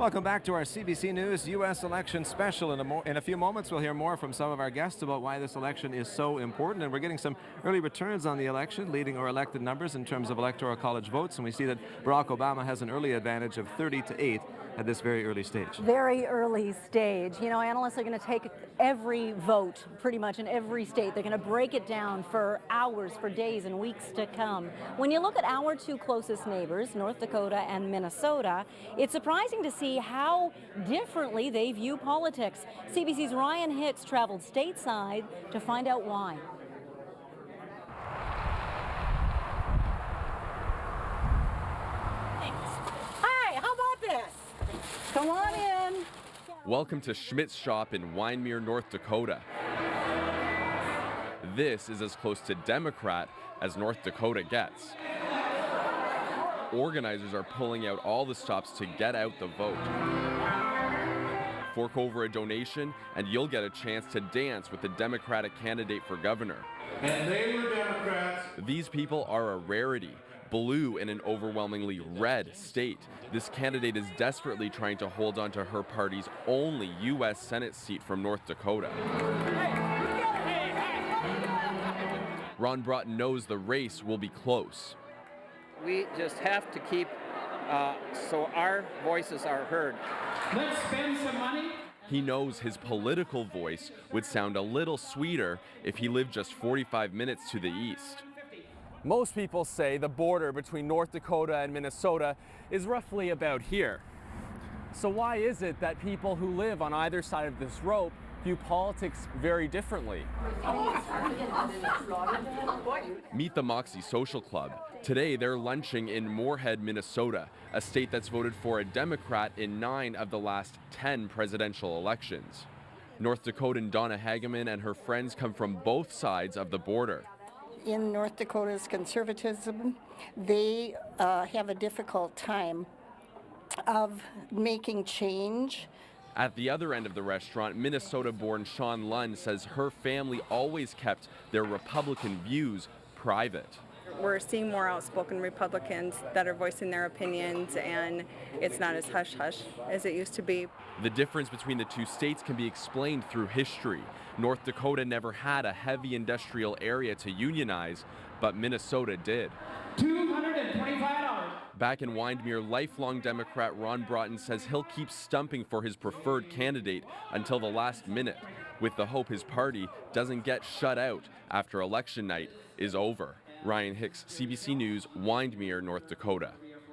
Welcome back to our CBC News U.S. election special. In a few moments, we'll hear more from some of our guests about why this election is so important. And we're getting some early returns on the election, leading or elected numbers in terms of Electoral College votes. And we see that Barack Obama has an early advantage of 30-8 at this very early stage. Very early stage. You know, analysts are going to take every vote pretty much in every state. They're going to break it down for hours, for days and weeks to come. When you look at our two closest neighbors, North Dakota and Minnesota, it's surprising to see how differently they view politics. CBC's Ryan Hicks traveled stateside to find out why. Hi, how about this? Come on in. Welcome to Schmidt's shop in Wyndmere, North Dakota. This is as close to Democrat as North Dakota gets. Organizers are pulling out all the stops to get out the vote. Fork over a donation and you'll get a chance to dance with the Democratic candidate for governor. And they were Democrats. These people are a rarity. Blue in an overwhelmingly red state. This candidate is desperately trying to hold on to her party's only U.S. Senate seat from North Dakota. Ron Broughton knows the race will be close. We just have to keep so our voices are heard. Let's spend some money. He knows his political voice would sound a little sweeter if he lived just 45 minutes to the east. Most people say the border between North Dakota and Minnesota is roughly about here. So why is it that people who live on either side of this rope view politics very differently? Meet the Moxie Social Club. Today they're lunching in Moorhead, Minnesota, a state that's voted for a Democrat in 9 of the last 10 presidential elections. North Dakotan Donna Hageman and her friends come from both sides of the border. In North Dakota's conservatism, they have a difficult time of making change. At the other end of the restaurant, Minnesota-born Sean Lund says her family always kept their Republican views private. We're seeing more outspoken Republicans that are voicing their opinions, and it's not as hush-hush as it used to be. The difference between the two states can be explained through history. North Dakota never had a heavy industrial area to unionize, but Minnesota did. $225. Back in Wyndmere, lifelong Democrat Ron Broughton says he'll keep stumping for his preferred candidate until the last minute, with the hope his party doesn't get shut out after election night is over. Ryan Hicks, CBC News, Wyndmere, North Dakota.